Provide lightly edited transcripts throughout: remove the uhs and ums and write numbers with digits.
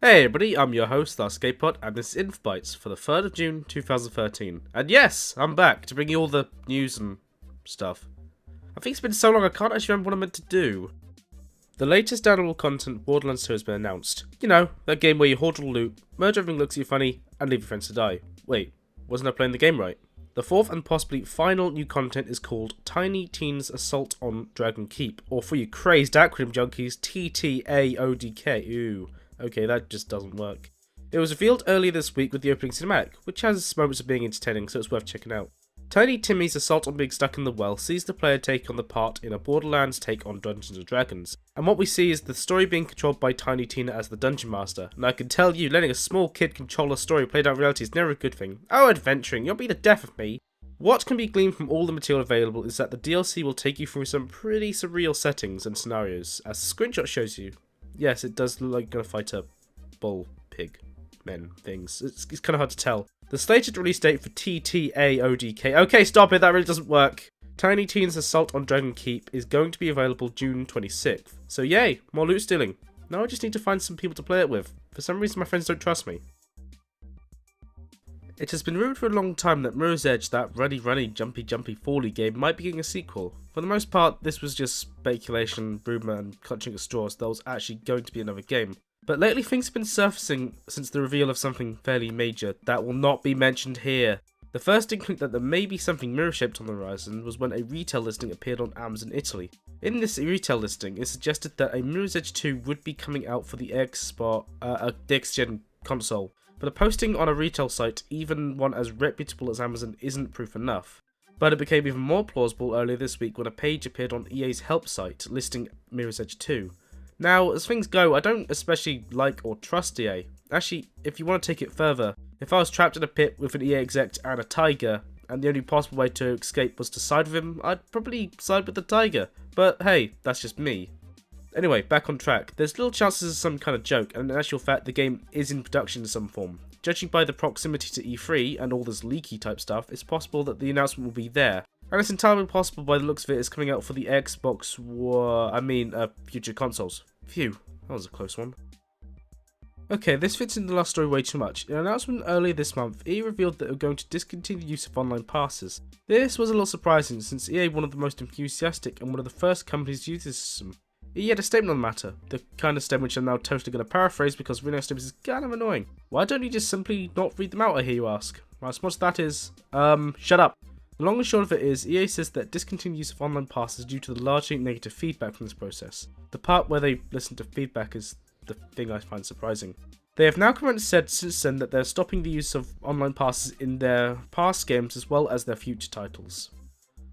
Hey everybody, I'm your host, Skatepod, and this is Bytes for the 3rd of June 2013. And yes, I'm back to bring you all the news and stuff. I think it's been so long I can't actually remember what I meant to do. The latest downloadable content Borderlands 2 has been announced. You know, that game where you hoard all loot, merge everything looks at you funny, and leave your friends to die. Wait, wasn't I playing the game right? The fourth and possibly final new content is called Tiny Tina's Assault on Dragon Keep, or for you crazed acronym junkies, TTAODK. Ooh. Okay, that just doesn't work. It was revealed earlier this week with the opening cinematic, which has its moments of being entertaining, so it's worth checking out. Tiny Timmy's assault on being stuck in the well sees the player take on the part in a Borderlands take on Dungeons & Dragons. And what we see is the story being controlled by Tiny Tina as the Dungeon Master. And I can tell you, letting a small kid control a story played out in reality is never a good thing. Oh, adventuring, you'll be the death of me. What can be gleaned from all the material available is that the DLC will take you through some pretty surreal settings and scenarios, as the screenshot shows you. Yes, it does look like you're going to fight a bull, pig, men, things. It's kind of hard to tell. The slated release date for TTAODK. Okay, stop it, that really doesn't work. Tiny Tina's Assault on Dragon Keep is going to be available June 26th. So yay, more loot stealing. Now I just need to find some people to play it with. For some reason my friends don't trust me. It has been rumoured for a long time that Mirror's Edge, that runny, jumpy, fally game, might be getting a sequel. For the most part, this was just speculation, rumour, and clutching at straws. There was actually going to be another game. But lately things have been surfacing since the reveal of something fairly major that will not be mentioned here. The first inkling that there may be something mirror-shaped on the horizon was when a retail listing appeared on Amazon Italy. In this retail listing, it suggested that a Mirror's Edge 2 would be coming out for the next-gen console. But a posting on a retail site, even one as reputable as Amazon, isn't proof enough. But it became even more plausible earlier this week when a page appeared on EA's help site listing Mirror's Edge 2. Now, as things go, I don't especially like or trust EA. Actually, if you want to take it further, if I was trapped in a pit with an EA exec and a tiger, and the only possible way to escape was to side with him, I'd probably side with the tiger. But hey, that's just me. Anyway, back on track. There's little chances of some kind of joke, and in actual fact the game is in production in some form. Judging by the proximity to E3 and all this leaky type stuff, it's possible that the announcement will be there. And it's entirely possible by the looks of it it's coming out for the Xbox future consoles. Phew, that was a close one. Okay, this fits in the last story way too much. In an announcement earlier this month, EA revealed that they were going to discontinue use of online passes. This was a little surprising since EA one of the most enthusiastic and one of the first companies to use this system. EA had a statement on the matter, the kind of statement which I'm now totally going to paraphrase because reading out statements is kind of annoying. Why don't you just simply not read them out, I hear you ask? My response to that is, shut up. The long and short of it is, EA says that discontinued use of online passes due to the largely negative feedback from this process. The part where they listen to feedback is the thing I find surprising. They have now come out and said since then that they're stopping the use of online passes in their past games as well as their future titles.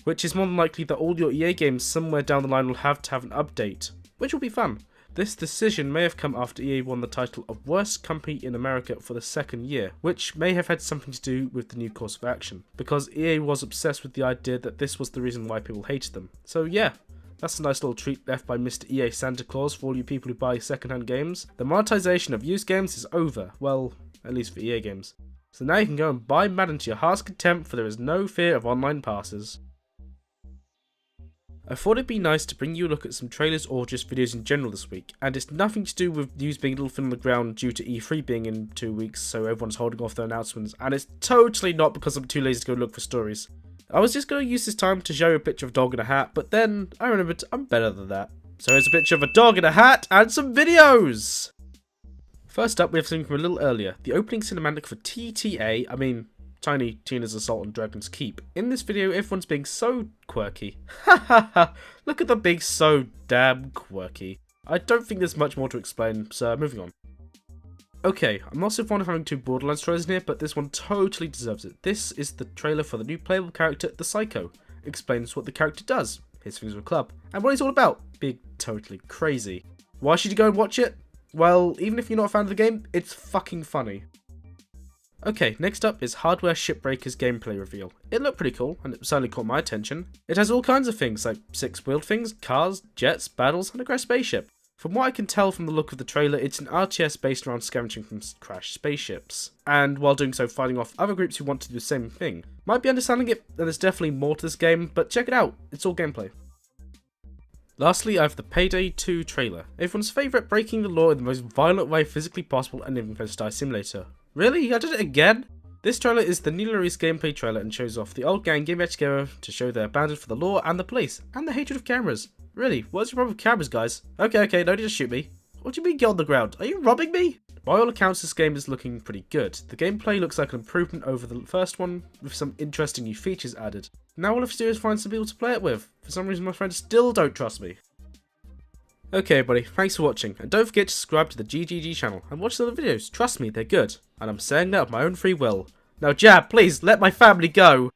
Which is more than likely that all your EA games somewhere down the line will have to have an update, which will be fun. This decision may have come after EA won the title of Worst Company in America for the second year, which may have had something to do with the new course of action, because EA was obsessed with the idea that this was the reason why people hated them. So yeah, that's a nice little treat left by Mr. EA Santa Claus for all you people who buy second-hand games. The monetization of used games is over, well, at least for EA games. So now you can go and buy Madden to your heart's content, for there is no fear of online passes. I thought it'd be nice to bring you a look at some trailers or just videos in general this week, and it's nothing to do with news being a little thin on the ground due to E3 being in 2 weeks, so everyone's holding off their announcements, and it's totally not because I'm too lazy to go look for stories. I was just going to use this time to show you a picture of a dog in a hat, but then I remembered I'm better than that. So here's a picture of a dog in a hat and some videos! First up, we have something from a little earlier, the opening cinematic for Tiny Tina's Assault on Dragon's Keep. In this video, everyone's being so quirky. Ha ha ha! Look at them being so damn quirky. I don't think there's much more to explain, so moving on. Okay, I'm not so fond of having two Borderlands trailers in here, but this one totally deserves it. This is the trailer for the new playable character, the Psycho. It explains what the character does, his things with a club, and what he's all about, being totally crazy. Why should you go and watch it? Well, even if you're not a fan of the game, it's fucking funny. Okay, next up is Hardware Shipbreaker's gameplay reveal. It looked pretty cool, and it certainly caught my attention. It has all kinds of things, like 6-wheeled things, cars, jets, battles, and a crashed spaceship. From what I can tell from the look of the trailer, it's an RTS based around scavenging from crashed spaceships, and while doing so fighting off other groups who want to do the same thing. Might be understanding it, and there's definitely more to this game, but check it out, it's all gameplay. Lastly, I have the Payday 2 trailer. Everyone's favourite breaking the law in the most violent way physically possible and info simulator. Really? I did it again? This trailer is the newly released gameplay trailer and shows off the old gang getting back together to show they're abandoned for the law and the police, and the hatred of cameras. Really, what's your problem with cameras, guys? Okay, no need to shoot me. What do you mean get on the ground? Are you robbing me? By all accounts, this game is looking pretty good. The gameplay looks like an improvement over the first one, with some interesting new features added. Now all I have to do is find some people to play it with. For some reason my friends still don't trust me. Okay everybody, thanks for watching, and don't forget to subscribe to the GGG channel and watch the other videos. Trust me, they're good. And I'm saying that of my own free will. Now Jab, please, let my family go!